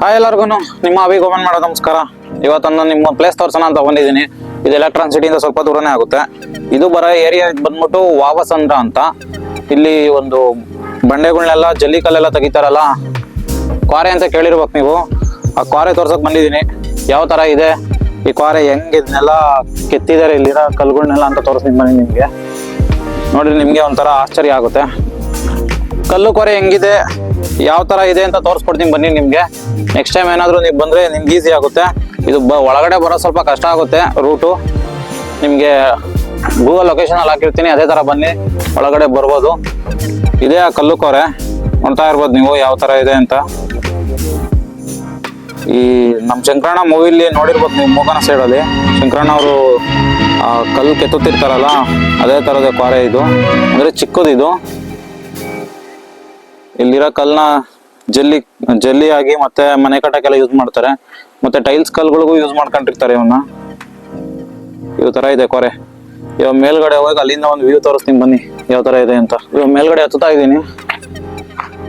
Hi ಎಲ್ಲರಿಗೂ ನಿಮ್ಮ ಅಭಿಗೋಮನ್ ಮಾಡೋ ನಮಸ್ಕಾರ. ಇವತ್ತೊಂದು ನಿಮ್ಮ ಪ್ಲೇಸ್ ತೋರ್ಸೋಣ ಅಂತ ಬಂದಿದ್ದೀನಿ. ಇದು ಎಲೆಕ್ಟ್ರಾನ್ ಸಿಟಿಯಿಂದ ಸ್ವಲ್ಪ ದೂರನೇ ಆಗುತ್ತೆ. ಇದು ಬರೋ ಏರಿಯಾ ಬಂದ್ಬಿಟ್ಟು ವಾವಸಂದ್ರ ಅಂತ. ಇಲ್ಲಿ ಒಂದು ಬಂಡೆಗಳನ್ನೆಲ್ಲ ಜಲ್ಲಿ ಕಲ್ಲೆಲ್ಲ ತೆಗಿತಾರಲ್ಲ, ಕ್ವಾರೆ ಅಂತ ಕೇಳಿರ್ಬೇಕು ನೀವು. ಆ ಕ್ವಾರೆ ತೋರ್ಸಕ್ ಬಂದಿದ್ದೀನಿ. ಯಾವ ತರ ಇದೆ ಈ ಕ್ವಾರೆ, ಹೆಂಗೆ ಇದನ್ನೆಲ್ಲ ಕೆತ್ತಿದ್ದಾರೆ ಇಲ್ಲಿರೋ ಕಲ್ಗಳನ್ನೆಲ್ಲ ಅಂತ ತೋರಿಸ್ತೀನಿ ಬನ್ನಿ. ನಿಮ್ಗೆ ನೋಡ್ರಿ, ನಿಮ್ಗೆ ಒಂಥರ ಆಶ್ಚರ್ಯ ಆಗುತ್ತೆ. ಕಲ್ಲು ಕ್ವಾರೆ ಹೆಂಗಿದೆ, ಯಾವ ತರ ಇದೆ ಅಂತ ತೋರಿಸ್ಕೊಡ್ತೀನಿ ಬನ್ನಿ ನಿಮ್ಗೆ. ನೆಕ್ಸ್ಟ್ ಟೈಮ್ ಏನಾದ್ರು ನೀವು ಬಂದ್ರೆ ನಿಮ್ಗೆ ಈಸಿ ಆಗುತ್ತೆ. ಇದು ಒಳಗಡೆ ಬರೋ ಸ್ವಲ್ಪ ಕಷ್ಟ ಆಗುತ್ತೆ ರೂಟು. ನಿಮ್ಗೆ ಗೂಗಲ್ ಲೊಕೇಶನ್ ಅಲ್ಲಿ ಹಾಕಿರ್ತೀನಿ, ಅದೇ ತರ ಬನ್ನಿ, ಒಳಗಡೆ ಬರ್ಬೋದು. ಇದೇ ಆ ಕಲ್ಲು ಕೋರೆ, ನೋಡ್ತಾ ಇರ್ಬೋದು ನೀವು ಯಾವ ತರ ಇದೆ ಅಂತ. ಈ ನಮ್ಮ ಶಂಕರಣ್ಣ ಮೂವಿಲಿ ನೋಡಿರ್ಬೋದು ನೀವು, ಮೂಗನ ಸೈಡಲ್ಲಿ ಶಂಕರಣ್ಣ ಅವರು ಕಲ್ಲು ಕೆತ್ತುತ್ತಿರ್ತಾರಲ್ಲ, ಅದೇ ತರದ ಕ್ವಾರೆ ಇದು. ಅಂದ್ರೆ ಚಿಕ್ಕದಿದು. ಇಲ್ಲಿರೋ ಕಲ್ನ ಜಲ್ಲಿ ಆಗಿ ಮತ್ತೆ ಮನೆ ಕಟ್ಟಕ್ಕೆಲ್ಲ ಯೂಸ್ ಮಾಡ್ತಾರೆ. ಮತ್ತೆ ಟೈಲ್ಸ್ ಕಲ್ಗಳಿಗೂ ಯೂಸ್ ಮಾಡ್ಕೊಂಡಿರ್ತಾರೆ ಇವನ್ನ. ಇವ್ ತರ ಇದೆ ಕೊರೆ. ಇವಾಗ ಮೇಲ್ಗಡೆ ಹೋಗಿ ಅಲ್ಲಿಂದ ಒಂದು ವ್ಯೂ ತೋರಿಸ್ತೀನಿ ಬನ್ನಿ ಯಾವ ತರ ಇದೆ ಅಂತ. ಇವಾಗ ಮೇಲ್ಗಡೆ ಹತ್ತುತ್ತಾ ಇದ್ದೀನಿ,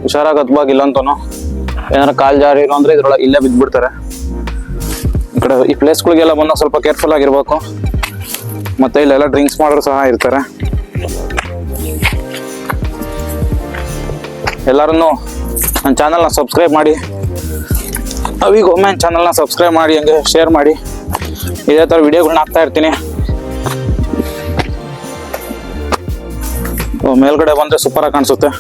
ಹುಷಾರಾಗಿ ಹತ್ಬಾಗಿಲ್ಲ ಅಂತನು. ಏನಾರ ಕಾಲ್ ಜಾರಿ ಇರೋ ಅಂದ್ರೆ ಇದ್ರೊಳಗೆ ಇಲ್ಲೇ ಬಿದ್ದ್ಬಿಡ್ತಾರೆ. ಈ ಕಡೆ ಈ ಪ್ಲೇಸ್ಗಳಿಗೆಲ್ಲ ಬಂದಾಗ ಸ್ವಲ್ಪ ಕೇರ್ಫುಲ್ ಆಗಿರ್ಬೇಕು. ಮತ್ತೆ ಇಲ್ಲೆಲ್ಲ ಡ್ರಿಂಕ್ಸ್ ಮಾಡೋರು ಸಹ ಇರ್ತಾರೆ. ಎಲ್ಲರನ್ನು ನನ್ನ ಚಾನಲ್ನ ಸಬ್ಸ್ಕ್ರೈಬ್ ಮಾಡಿ, ಅವಿಗೋಮನ್ ಚಾನಲ್ನ ಸಬ್ಸ್ಕ್ರೈಬ್ ಮಾಡಿ, ಹಂಗೆ ಶೇರ್ ಮಾಡಿ. ಇದೇ ಥರ ವಿಡಿಯೋಗಳನ್ನ ಹಾಕ್ತಾ ಇರ್ತೀನಿ. ಮೇಲ್ಗಡೆ ಬಂದರೆ ಸೂಪರಾಗಿ ಕಾಣಿಸುತ್ತೆ.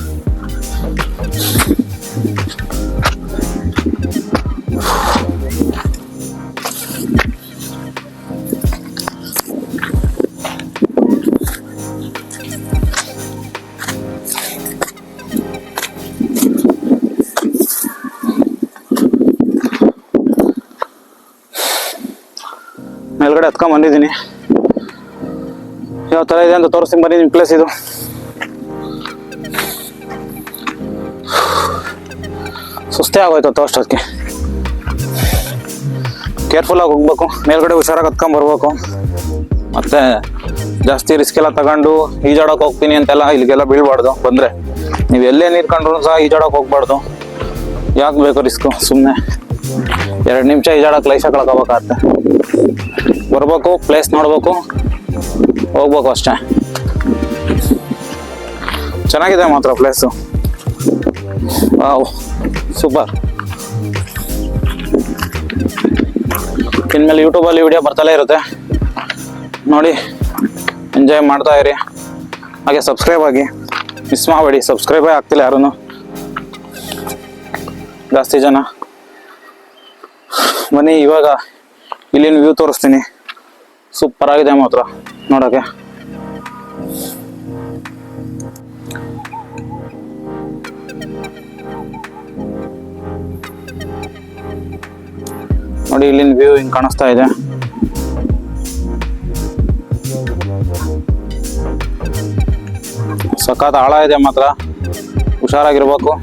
ಮೇಲ್ಗಡೆ ಹತ್ಕೊಂಡ್ ಬಂದಿದ್ದೀನಿ. ಯಾವ ತರ ಇದೆ ಅಂತ ತೋರಿಸ್ತೀನಿ ಬನ್ನಿ ನಿಮ್ ಪ್ಲೇಸ್ ಇದು. ಸುಸ್ತೇ ಆಗೋಯ್ತು ಅಷ್ಟೊತ್ತಿಗೆ. ಕೇರ್ಫುಲ್ ಆಗಿ ಹೋಗ್ಬೇಕು, ಮೇಲ್ಗಡೆ ಹುಷಾರಾಗಿ ಹತ್ಕೊಂಡ್ ಬರ್ಬೇಕು. ಮತ್ತೆ ಜಾಸ್ತಿ ರಿಸ್ಕ್ ಎಲ್ಲ ತಗೊಂಡು ಈಜಾಡಕ್ ಹೋಗ್ತೀನಿ ಅಂತೆಲ್ಲ ಇಲ್ಲಿಗೆಲ್ಲ ಬೀಳ್ಬಾರ್ದು. ಬಂದ್ರೆ ನೀವು ಎಲ್ಲೇ ನೀರ್ ಕಂಡ್ರು ಸಹ ಈಜಾಡಕ್ ಹೋಗ್ಬಾರ್ದು. ಯಾಕೆ ಬೇಕು ರಿಸ್ಕು? ಸುಮ್ಮನೆ 2 ನಿಮಿಷ ಈಜಾಡಕ್ ಲೈಫ್ ಕಳ್ಕೋಬೇಕಾಗತ್ತೆ. ಬರ್ಬೇಕು, ಪ್ಲೇಸ್ ನೋಡ್ಬೇಕು, ಹೋಗ್ಬೇಕು ಅಷ್ಟೇ. ಚೆನ್ನಾಗಿದೆ ಮಾತ್ರ ಪ್ಲೇಸು. Wow, super. ಇನ್ಮೇಲೆ ಯೂಟ್ಯೂಬಲ್ಲಿ ವಿಡಿಯೋ ಬರ್ತಲೇ ಇರುತ್ತೆ, ನೋಡಿ ಎಂಜಾಯ್ ಮಾಡ್ತಾ ಇರಿ. ಹಾಗೆ ಸಬ್ಸ್ಕ್ರೈಬ್ ಆಗಿ, ಮಿಸ್ ಮಾಡಬೇಡಿ. ಸಬ್ಸ್ಕ್ರೈಬೇ ಆಗ್ತಿಲ್ಲ ಯಾರೂ ಜಾಸ್ತಿ ಜನ. ಬನ್ನಿ ಇವಾಗ ಇಲ್ಲಿನ ವ್ಯೂ ತೋರಿಸ್ತೀನಿ. ಸೂಪರ್ ಆಗಿದೆ ಮಾತ್ರ ನೋಡಕ್ಕೆ. ನೋಡಿ ಇಲ್ಲಿನ ವ್ಯೂ ಹಿಂಗ್ ಕಾಣಿಸ್ತಾ ಇದೆ. ಸಖತ್ ಆಳ ಇದೆ ಮಾತ್ರ, ಹುಷಾರಾಗಿರ್ಬೇಕು.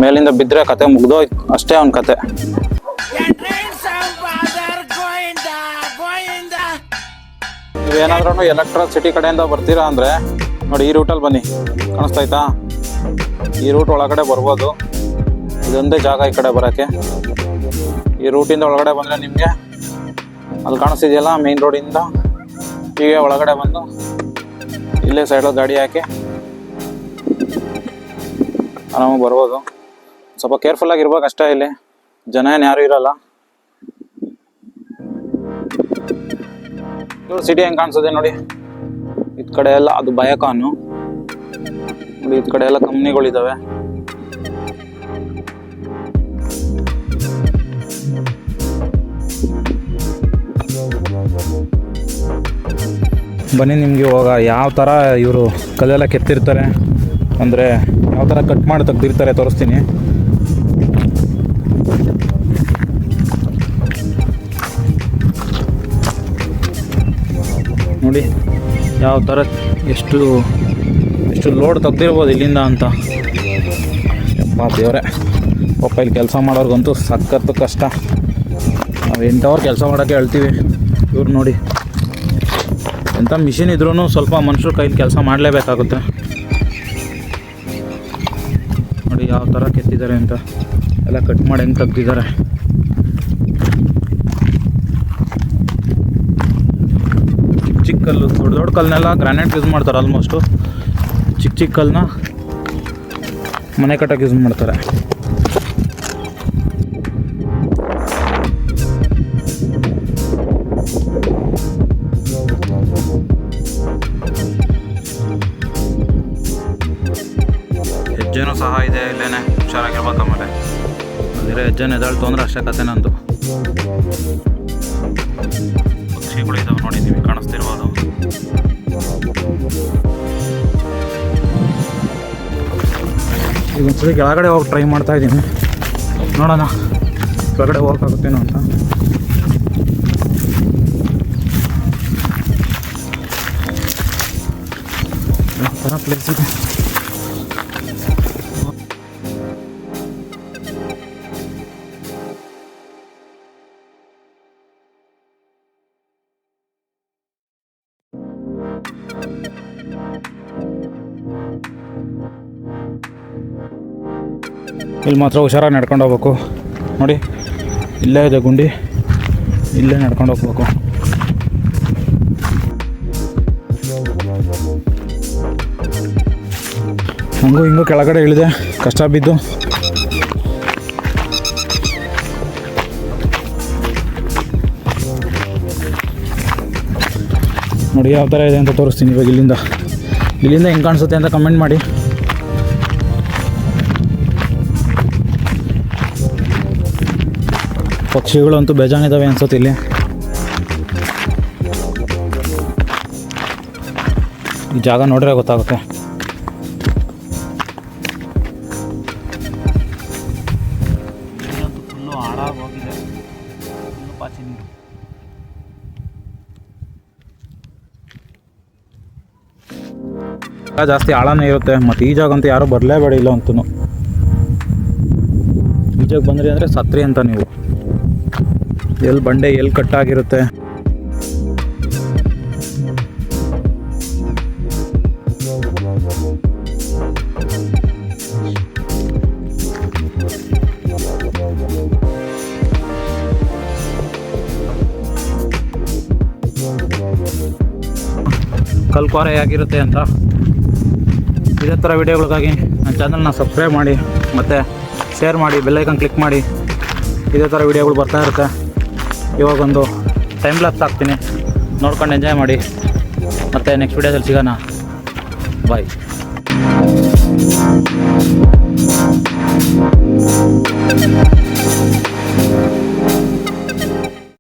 ಮೇಲಿಂದ ಬಿದ್ರೆ ಕತೆ ಮುಗ್ದೋಯ್ತು ಅಷ್ಟೇ ಅವನ ಕತೆ. ನೀವೇನಾದ್ರೂ ಎಲೆಕ್ಟ್ರಾನ್ ಸಿಟಿ ಕಡೆಯಿಂದ ಬರ್ತೀರಾ ಅಂದ್ರೆ ನೋಡಿ, ಈ ರೂಟಲ್ಲಿ ಬನ್ನಿ. ಕಾಣಿಸ್ತಾಯ್ತಾ? ಈ ರೂಟ್ ಒಳಗಡೆ ಬರ್ಬೋದು. ಇದೊಂದೇ ಜಾಗ ಈ ಕಡೆ ಬರೋಕ್ಕೆ. ಈ ರೂಟಿಂದ ಒಳಗಡೆ ಬಂದರೆ ನಿಮಗೆ ಅಲ್ಲಿ ಕಾಣಿಸ್ತಿದೆಯಲ್ಲ ಮೇನ್ ರೋಡಿಂದ ಹೀಗೆ ಒಳಗಡೆ ಬಂದು ಇಲ್ಲೇ ಸೈಡಲ್ಲಿ ಗಾಡಿ ಹಾಕಿ ಆರಾಮಾಗಿ ಬರ್ಬೋದು. ಸ್ವಲ್ಪ ಕೇರ್ಫುಲ್ ಆಗಿರ್ಬೇಕು ಅಷ್ಟೇ. ಇಲ್ಲಿ ಜನ ಏನು ಯಾರು ಇರಲ್ಲ. ಸಿಟಿ ಹೆಂಗ್ ಕಾಣಿಸುತ್ತೆ ನೋಡಿ. ಇದ್ ಕಡೆ ಎಲ್ಲ ಅದು ಬಯಕಾನು ನೋಡಿ, ಇದ್ ಕಡೆ ಎಲ್ಲ ಕಂಪ್ನಿಗಳಿದಾವೆ. ಬನ್ನಿ ನಿಮ್ಗೆ ಇವಾಗ ಯಾವ ತರ ಇವರು ಕಲ್ಲೆಲ್ಲ ಕೆತ್ತಿರ್ತಾರೆ ಅಂದ್ರೆ ಯಾವ ತರ ಕಟ್ ಮಾಡಿ ತೆಗ್ದಿರ್ತಾರೆ ತೋರಿಸ್ತೀನಿ. ನೋಡಿ ಯಾವ ಥರ ಎಷ್ಟು ಲೋಡ್ ತೆಗ್ದಿರ್ಬೋದು ಇಲ್ಲಿಂದ ಅಂತ. ಯಪ್ಪ ದೇವರೇ, ಪಾಪ ಇಲ್ಲಿ ಕೆಲಸ ಮಾಡೋರ್ಗಂತೂ ಸಖತ್ತು ಕಷ್ಟ. ನಾವು 8 ಅವರ್ ಕೆಲಸ ಮಾಡೋಕ್ಕೆ ಹೇಳ್ತೀವಿ. ಇವ್ರು ನೋಡಿ, ಎಂಥ ಮಿಷಿನ್ ಇದ್ರೂ ಸ್ವಲ್ಪ ಮನುಷ್ಯರು ಕೈಲಿ ಕೆಲಸ ಮಾಡಲೇಬೇಕಾಗುತ್ತೆ. ಥರ ಕೆತ್ತಿದ್ದಾರೆ ಅಂತ ಎಲ್ಲ ಕಟ್ ಮಾಡಿ ಹೆಂಗೆ ತೆಗ್ದಿದ್ದಾರೆ. ಚಿಕ್ಕ ಚಿಕ್ಕ ಕಲ್ಲು, ದೊಡ್ಡ ದೊಡ್ಡ ಕಲ್ಲನ್ನೆಲ್ಲ ಗ್ರಾನೈಟ್ ಯೂಸ್ ಮಾಡ್ತಾರೆ. ಆಲ್ಮೋಸ್ಟು ಚಿಕ್ಕ ಚಿಕ್ಕ ಕಲ್ಲನ್ನ ಮನೆ ಕಟ್ಟಕ್ಕೆ ಯೂಸ್ ಮಾಡ್ತಾರೆ. ಹೆಜ್ಜೆನೂ ಸಹ ಇದೆ ಇಲ್ಲೇನೆ, ಹುಷಾರಾಗಿರ್ಬೇಕು. ಆಮೇಲೆ ಅಲ್ಲಿರೋ ಹೆಜ್ಜೆನ ಎದಾಳ್ತು ಅಂದ್ರೆ ಅಷ್ಟೇ ಕತೆ ನಂದು. ಪಕ್ಷಿಗಳು ಇದಾವೆ ನೋಡಿ, ನೀವು ಕಾಣಿಸ್ತಿರ್ಬೋದು. ಈಗ ಒಂದ್ಸರಿ ಕೆಳಗಡೆ ಹೋಗಿ ಟ್ರೈ ಮಾಡ್ತಾ ಇದ್ದೀನಿ, ನೋಡೋಣ ಕೆಳಗಡೆ ಹೋಗೋಕ್ಕಾಗುತ್ತೇನೋ ಅಂತ. ಯಾವ ಥರ ಪ್ಲೇಸ್ ಇದೆ. ಇಲ್ಲಿ ಮಾತ್ರ ಹುಷಾರಾಗಿ ನಡ್ಕೊಂಡು ಹೋಗ್ಬೇಕು ನೋಡಿ. ಇಲ್ಲೇ ಇದೆ ಗುಂಡಿ, ಇಲ್ಲೇ ನಡ್ಕೊಂಡು ಹೋಗ್ಬೇಕು. ಹಂಗೂ ಹಿಂಗೂ ಕೆಳಗಡೆ ಇಳಿದೆ ಕಷ್ಟ ಬಿದ್ದು. ನೋಡಿ ಯಾವ ಥರ ಇದೆ ಅಂತ ತೋರಿಸ್ತೀನಿ ಇವಾಗ. ಇಲ್ಲಿಂದ ಹೆಂಗೆ ಕಾಣಿಸುತ್ತೆ ಅಂತ ಕಮೆಂಟ್ ಮಾಡಿ. ಪಕ್ಷಿಗಳಂತೂ ಬೇಜಾನಿದ್ದಾವೆ ಅನ್ಸುತ್ತೆ ಇಲ್ಲಿ. ಈ ಜಾಗ ನೋಡ್ರೆ ಗೊತ್ತಾಗುತ್ತೆ. ಫುಲ್ಲು ಹಾಳಾಗೋಗಿದೆ, ಫುಲ್ಲು ಪಾಚಿ ನೀರು. ಜಾಸ್ತಿ ಆಳನೇ ಇರುತ್ತೆ. ಮತ್ತು ಈ ಜಾಗ ಅಂತೂ ಯಾರೂ ಬರಲೇಬೇಡ ಇಲ್ಲ ಅಂತೂ. ಈ ಜಾಗ ಬಂದ್ರಿ ಅಂದರೆ ಸತ್ರಿ ಅಂತ ನೀವು. ಎಲ್ಲಿ ಬಂಡೆ ಎಲ್ಲಿ ಕಟ್ಟಾಗಿರುತ್ತೆ. ಕಲ್ಕ್ವಾರೆ ಆಗಿರುತ್ತೆ ಅಂತ. ಇದೇ ಥರ ವಿಡಿಯೋಗಳಿಗಾಗಿ ನನ್ನ ಚಾನಲ್ನ ಸಬ್ಸ್ಕ್ರೈಬ್ ಮಾಡಿ ಮತ್ತು ಶೇರ್ ಮಾಡಿ, ಬೆಲ್ಲೈಕನ್ ಕ್ಲಿಕ್ ಮಾಡಿ. ಇದೇ ಥರ ವಿಡಿಯೋಗಳು ಬರ್ತಾ ಇರುತ್ತೆ. ಇವಾಗೊಂದು ಟೈಮ್ ಲ್ಯಾಪ್ಸ್ ಹಾಕ್ತೀನಿ, ನೋಡ್ಕೊಂಡು ಎಂಜಾಯ್ ಮಾಡಿ. ಮತ್ತು ನೆಕ್ಸ್ಟ್ ವಿಡಿಯೋದಲ್ಲಿ ಸಿಗೋಣ. ಬಾಯ್.